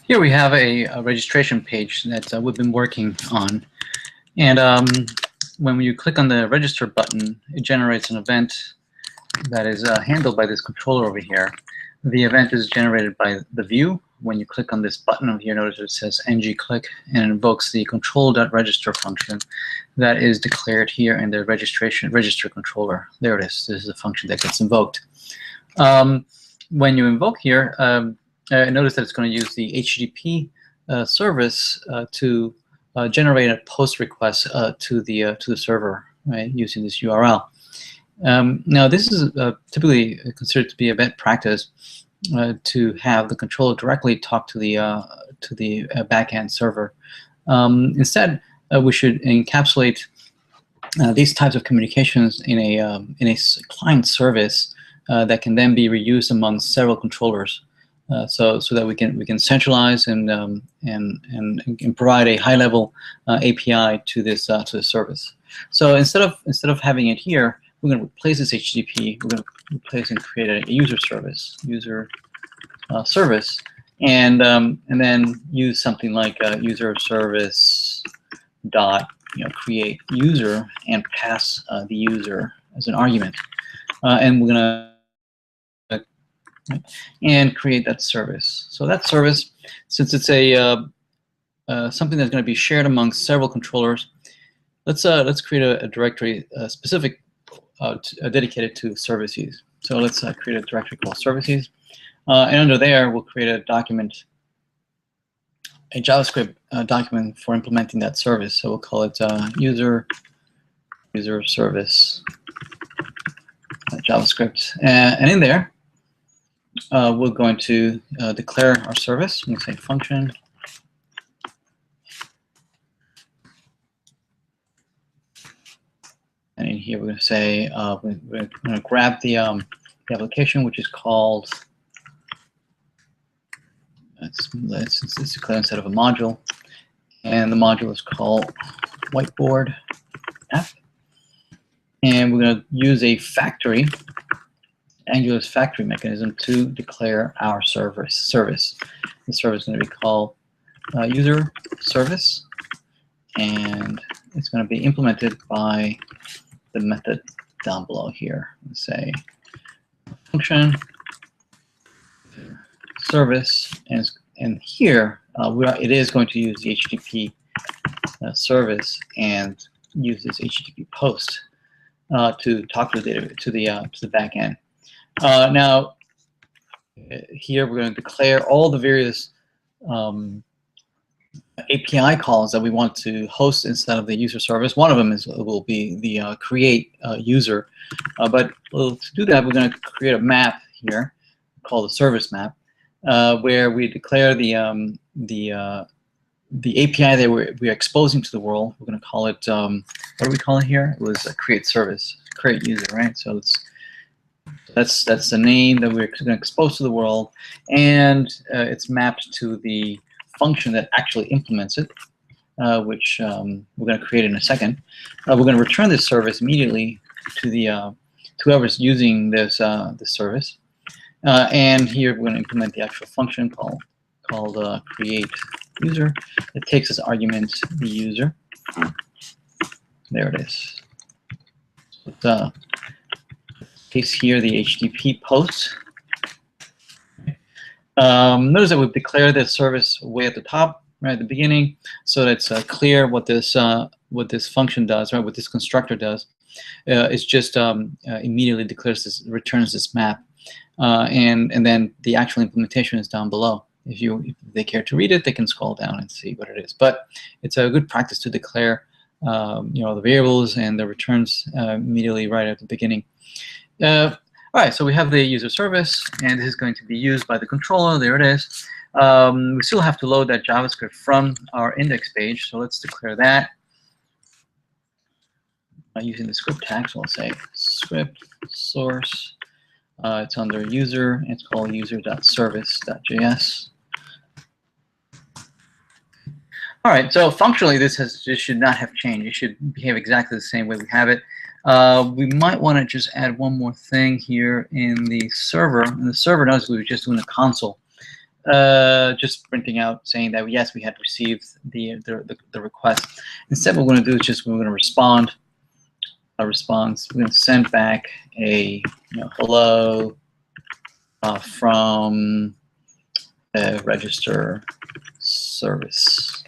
Here we have a registration page that we've been working on. And when you click on the register button, it generates an event that is handled by this controller over here. The event is generated by the view. When you click on this button over here, notice it says ng-click and invokes the control.register function that is declared here in the register controller. There it is. This is a function that gets invoked. When you invoke here, notice that it's going to use the HTTP service to generate a post request to the server, right, using this URL. Now, this is typically considered to be a best practice to have the controller directly talk to the backend server. Instead, we should encapsulate these types of communications in a client service that can then be reused among several controllers. So that we can centralize and provide a high-level API to this to the service. So instead of having it here, we're going to replace this HTTP. We're going to replace and create a user service, and then use something like user service dot create user and pass the user as an argument, and we're going to and create that service. So that service, since it's a something that's going to be shared among several controllers, let's create a directory specific dedicated to services. So let's create a directory called services, and under there we'll create a document, a JavaScript document for implementing that service. So we'll call it user service JavaScript, and in there we're going to declare our service. I'm going to say function. And in here we're going to say we're going to grab the application, which is called, let's declare instead of a module, and the module is called whiteboard app. And we're going to use a factory, Angular's factory mechanism, to declare our service. The service is going to be called user service, and it's going to be implemented by the method down below here. Let's say function service, and here it is going to use the HTTP service and use this HTTP post to talk to the back end. Now, here we're going to declare all the various API calls that we want to host instead of the user service. One of them will be the create user. But to do that, we're going to create a map here called the service map, where we declare the API that we're exposing to the world. We're going to call it, what do we call it here? It was create service, create user, right? So that's the name that we're going to expose to the world, and it's mapped to the function that actually implements it, which we're going to create in a second. We're going to return this service immediately to the whoever's using this service, and here we're going to implement the actual function called create user. It takes as argument the user. There it is. So paste here the HTTP post. Notice that we've declared this service way at the top, right at the beginning, so that it's clear what this function does, right? What this constructor does. It's just immediately returns this map, and then the actual implementation is down below. If they care to read it, they can scroll down and see what it is. But it's a good practice to declare, the variables and the returns immediately right at the beginning. All right, so we have the user service, and this is going to be used by the controller. There it is. We still have to load that JavaScript from our index page, so let's declare that using the script tag. So I'll say script source. It's under user. It's called user.service.js. All right, so functionally, this should not have changed. It should behave exactly the same way we have it. We might want to just add one more thing here in the server. In the server, notice we were just doing the console. just printing out saying that yes, we had received the request. Instead, what we're going to do is just we're going to respond a response. We're going to send back a hello from a register service.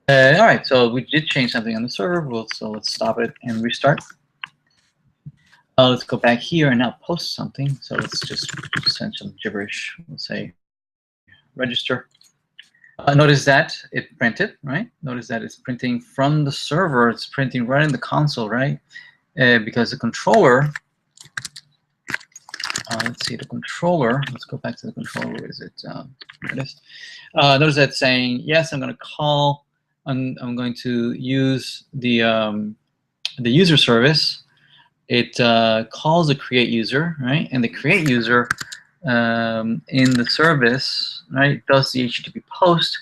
All right, so we did change something on the server. So let's stop it and restart. Let's go back here and now post something. So let's just send some gibberish. We'll say register. Notice that it printed, right? Notice that it's printing from the server. It's printing right in the console, right? Because the controller, let's see the controller. Let's go back to the controller. Where is it? There it is. Notice that saying, yes, I'm going to call. I'm going to use the user service. It calls the create user, right? And the create user in the service, right, does the HTTP post,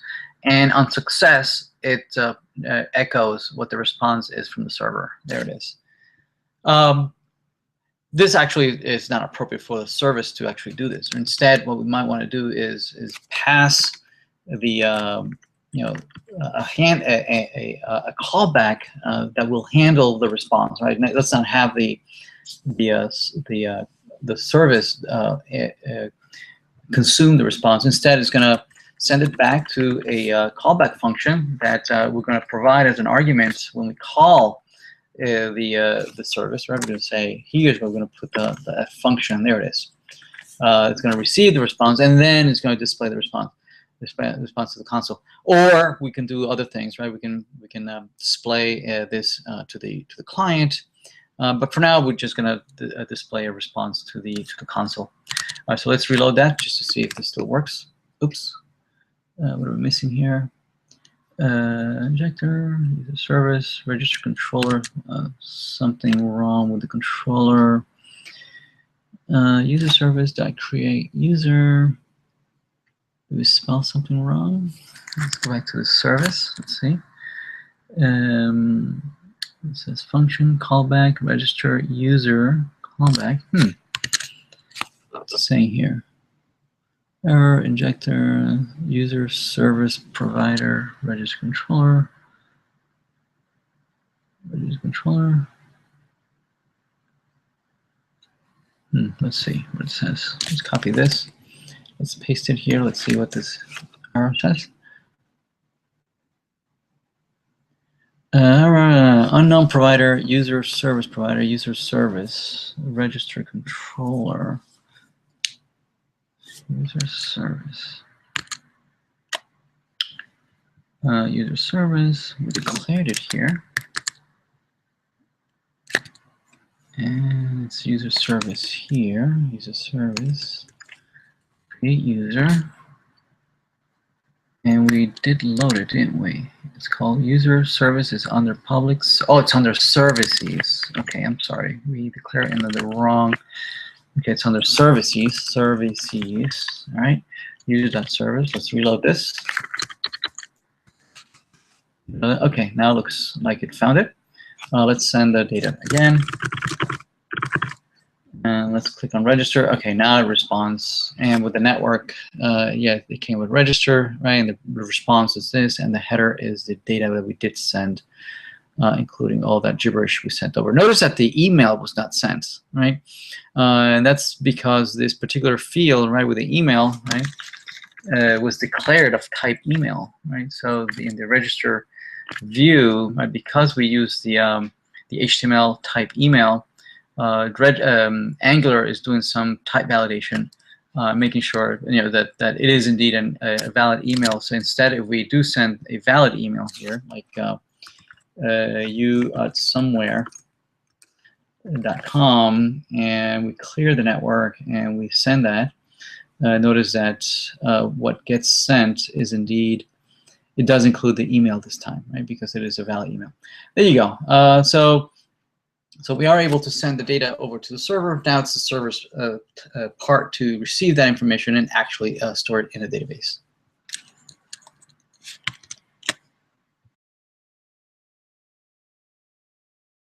and on success, it echoes what the response is from the server. There it is. This actually is not appropriate for the service to actually do this. Instead, what we might want to do is pass the a callback that will handle the response. Right? Let's not have the service consume the response. Instead, it's going to send it back to a callback function that we're going to provide as an argument when we call the service. Right? We're going to say, here's where we're going to put the function. There it is. It's going to receive the response, and then it's going to display the response to the console. Or we can do other things, right? We can display this to the client. But for now, we're just going to display a response to the console. All right, so let's reload that just to see if this still works. Oops, what are we missing here? Injector, user service, register controller. Something wrong with the controller. User service dot create user. Did we spell something wrong? Let's go back to the service. Let's see. It says function callback register user callback. What's it saying here? Error injector user service provider register controller. Register controller. Let's see what it says. Let's copy this. Let's paste it here. Let's see what this error says. Unknown provider, user service provider, user service, register controller, user service, user service. We declared it here, and it's user service here. User service, create user. And we did load it, didn't we? It's called user service. It's under public. Oh, it's under services. Okay, I'm sorry. We declared into the wrong. Okay, it's under services. Services. All right. User.service. Let's reload this. Okay, now it looks like it found it. Let's send the data again. And let's click on register. Okay, now it responds. And with the network, yeah, it came with register, right? And the response is this, and the header is the data that we did send, including all that gibberish we sent over. Notice that the email was not sent, right? And that's because this particular field, right, with the email, right, was declared of type email, right? So in the register view, right, because we use the HTML type email, Angular is doing some type validation, making sure that it is indeed a valid email. So instead, if we do send a valid email here, like you at somewhere.com, and we clear the network and we send that, notice that what gets sent is indeed, it does include the email this time, right? Because it is a valid email. There you go. So we are able to send the data over to the server. Now it's the server's part to receive that information and actually store it in a database.